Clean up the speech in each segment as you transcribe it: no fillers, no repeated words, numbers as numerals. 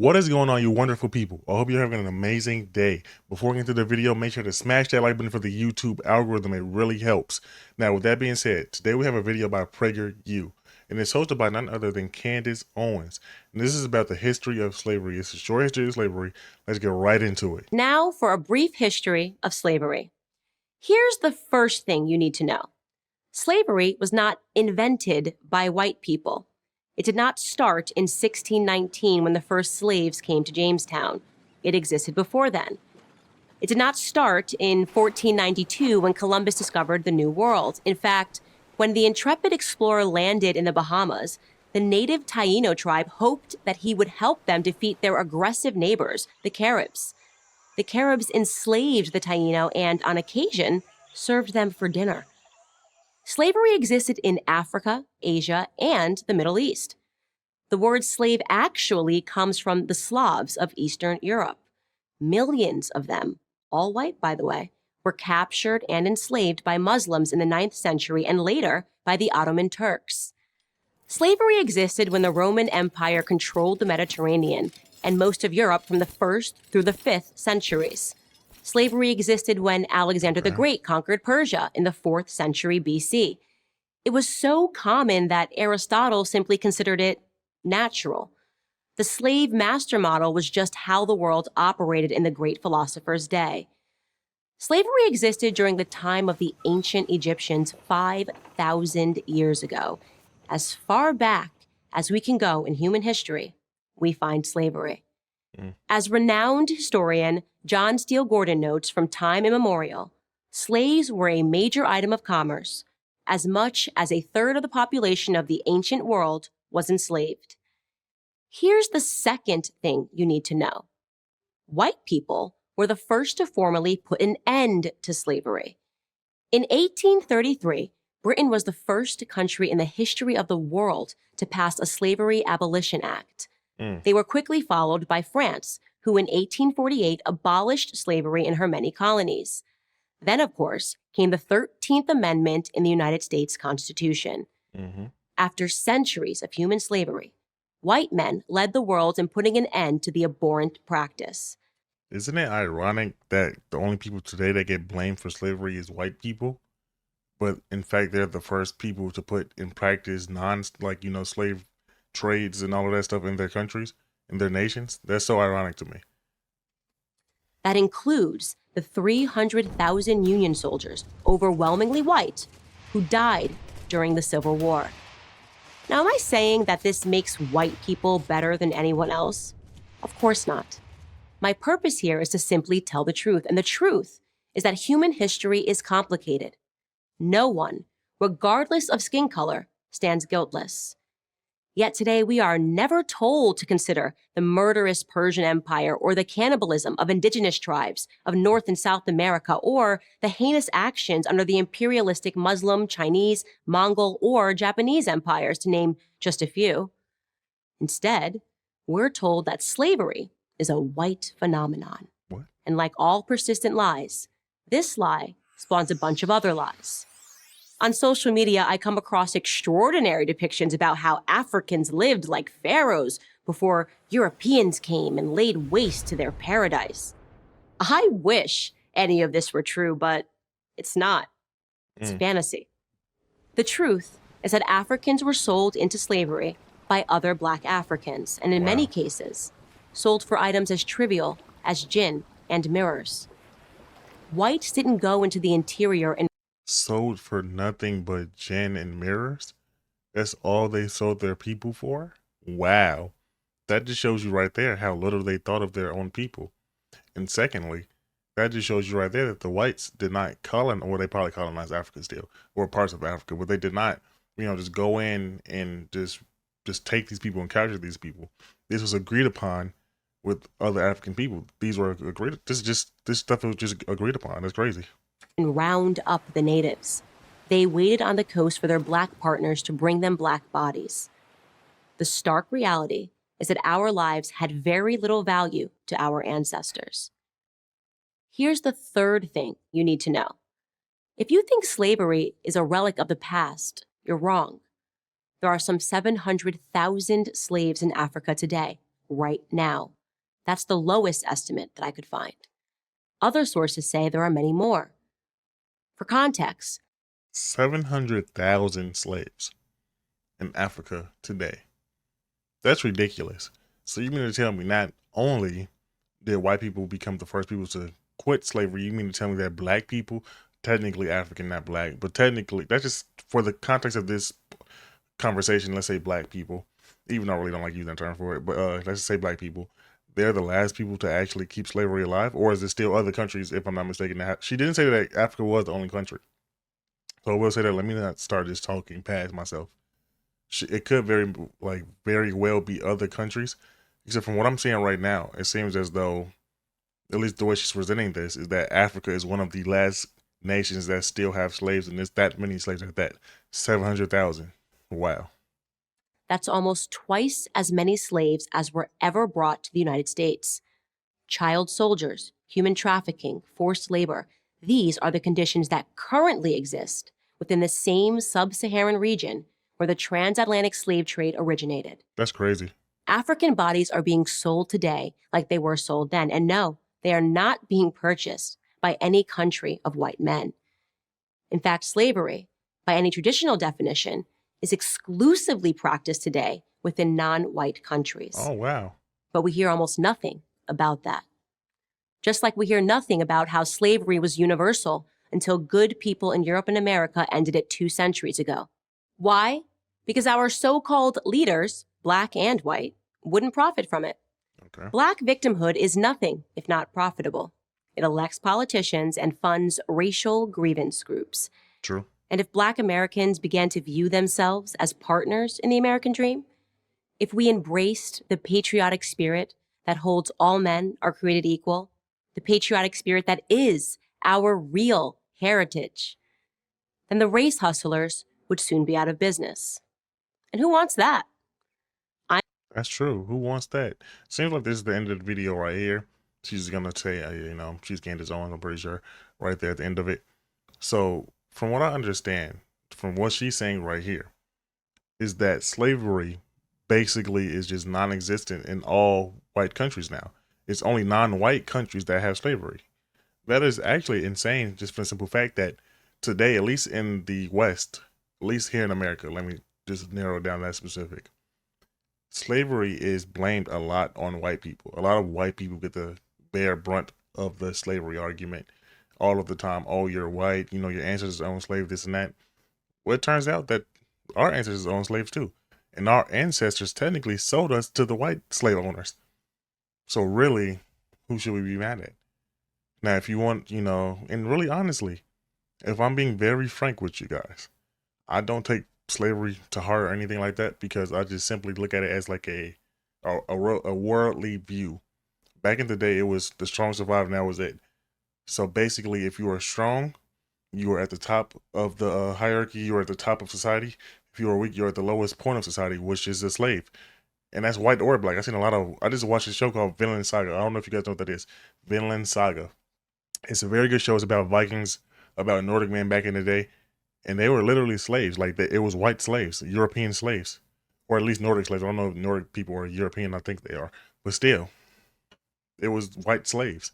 What is going on, you wonderful people? I hope you're having an amazing day. Before we get into the video, make sure to smash that like button for the YouTube algorithm. It really helps. Now, with that being said, today we have a video by PragerU, and it's hosted by none other than Candace Owens. And this is about the history of slavery. It's a short history of slavery. Let's get right into it. Now for a brief history of slavery. Here's the first thing you need to know. Slavery was not invented by white people. It did not start in 1619 when the first slaves came to Jamestown. It existed before then. It did not start in 1492 when Columbus discovered the New World. In fact, when the intrepid explorer landed in the Bahamas, the native Taino tribe hoped that he would help them defeat their aggressive neighbors, the Caribs. The Caribs enslaved the Taino and, on occasion, served them for dinner. Slavery existed in Africa, Asia, and the Middle East. The word slave actually comes from the Slavs of Eastern Europe. Millions of them, all white by the way, were captured and enslaved by Muslims in the 9th century and later by the Ottoman Turks. Slavery existed when the Roman Empire controlled the Mediterranean and most of Europe from the 1st through the 5th centuries. Slavery existed when Alexander the Great conquered Persia in the 4th century BC. It was so common that Aristotle simply considered it natural. The slave master model was just how the world operated in the great philosopher's day. Slavery existed during the time of the ancient Egyptians 5,000 years ago. As far back as we can go in human history, we find slavery. As renowned historian John Steele Gordon notes from time immemorial, slaves were a major item of commerce. As much as a third of the population of the ancient world was enslaved. Here's the second thing you need to know. White people were the first to formally put an end to slavery. In 1833, Britain was the first country in the history of the world to pass a Slavery Abolition Act. They were quickly followed by France, who in 1848 abolished slavery in her many colonies. Then, of course, came the 13th Amendment in the United States Constitution. After centuries of human slavery, white men led the world in putting an end to the abhorrent practice. Isn't it ironic that the only people today that get blamed for slavery is white people? But in fact, they're the first people to put in practice slave trades and all of that stuff in their countries, in their nations. That's so ironic to me. That includes the 300,000 Union soldiers, overwhelmingly white, who died during the Civil War. Now, am I saying that this makes white people better than anyone else? Of course not. My purpose here is to simply tell the truth, and the truth is that human history is complicated. No one, regardless of skin color, stands guiltless. Yet today we are never told to consider the murderous Persian Empire or the cannibalism of indigenous tribes of North and South America or the heinous actions under the imperialistic Muslim, Chinese, Mongol, or Japanese empires, to name just a few. Instead, we're told that slavery is a white phenomenon. What? And like all persistent lies, this lie spawns a bunch of other lies. On social media, I come across extraordinary depictions about how Africans lived like pharaohs before Europeans came and laid waste to their paradise. I wish any of this were true, but it's not. It's fantasy. The truth is that Africans were sold into slavery by other Black Africans, and in many cases, sold for items as trivial as gin and mirrors. Whites didn't go into the interior and Sold for nothing but gin and mirrors? That's all they sold their people for? Wow. That just shows you right there how little they thought of their own people. And secondly, that just shows you right there that the whites did not they probably colonized Africa still, or parts of Africa, but they did not, just go in and just take these people and capture these people. This was agreed upon with other African people. This stuff was just agreed upon. That's crazy. and round up the natives. They waited on the coast for their Black partners to bring them Black bodies. The stark reality is that our lives had very little value to our ancestors. Here's the third thing you need to know. If you think slavery is a relic of the past, you're wrong. There are some 700,000 slaves in Africa today, right now. That's the lowest estimate that I could find. Other sources say there are many more. For context, 700,000 slaves in Africa today. That's ridiculous. So you mean to tell me not only did white people become the first people to quit slavery, you mean to tell me that black people, technically African, not black, but technically, that's just for the context of this conversation, let's say black people, even though I really don't like using that term for it, but let's just say black people, they're the last people to actually keep slavery alive? Or is there still other countries, if I'm not mistaken, that she didn't say that Africa was the only country. So I will say that, let me not start just talking past myself. It could very well be other countries, except from what I'm seeing right now, it seems as though, at least the way she's presenting this, is that Africa is one of the last nations that still have slaves, and there's that many slaves like that. 700,000. Wow. that's almost twice as many slaves as were ever brought to the United States. Child soldiers, human trafficking, forced labor, these are the conditions that currently exist within the same sub-Saharan region where the transatlantic slave trade originated. That's crazy. African bodies are being sold today like they were sold then. And no, they are not being purchased by any country of white men. In fact, slavery, by any traditional definition, is exclusively practiced today within non-white countries. Oh, wow. But we hear almost nothing about that. Just like we hear nothing about how slavery was universal until good people in Europe and America ended it 2 centuries ago. Why? Because our so-called leaders, black and white, wouldn't profit from it. Okay. Black victimhood is nothing if not profitable. It elects politicians and funds racial grievance groups. True. And if Black Americans began to view themselves as partners in the American dream, if we embraced the patriotic spirit that holds all men are created equal, the patriotic spirit that is our real heritage, then the race hustlers would soon be out of business. And who wants that? That's true. Who wants that? Seems like this is the end of the video right here. She's gonna say, she's Candace Owens, I'm pretty sure, right there at the end of it. So, from what I understand, from what she's saying right here, is that slavery basically is just non-existent in all white countries now. It's only non-white countries that have slavery. That is actually insane, just for the simple fact that today, at least in the West, at least here in America, let me just narrow down that specific. Slavery is blamed a lot on white people. A lot of white people get the bear brunt of the slavery argument all of the time. Oh, you're white, your ancestors owned slaves, this and that. Well, it turns out that our ancestors owned slaves too. And our ancestors technically sold us to the white slave owners. So really, who should we be mad at? Now, if you want, and really honestly, if I'm being very frank with you guys, I don't take slavery to heart or anything like that, because I just simply look at it as like a worldly view. Back in the day, it was the strong survive, now was it. So basically, if you were strong, you were at the top of the hierarchy, you were at the top of society. If you were weak, you're at the lowest point of society, which is a slave. And that's white or black. I just watched a show called Vinland Saga. I don't know if you guys know what that is. Vinland Saga. It's a very good show. It's about Vikings, about Nordic men back in the day. And they were literally slaves. It was white slaves, European slaves, or at least Nordic slaves. I don't know if Nordic people are European. I think they are, but still, it was white slaves.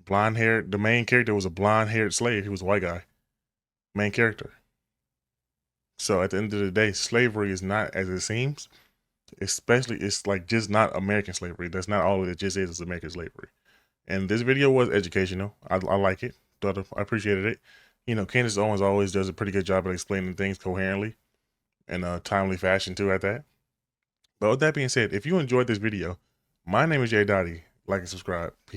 Blonde hair. The main character was a blonde haired slave. He was a white guy. Main character. So at the end of the day, slavery is not as it seems. Especially, it's like just not American slavery. That's not all it just is American slavery. And this video was educational. I like it. I appreciated it. Candace Owens always does a pretty good job at explaining things coherently and timely fashion too at that. But with that being said, if you enjoyed this video, my name is Jay Dottie. Like and subscribe. Peace.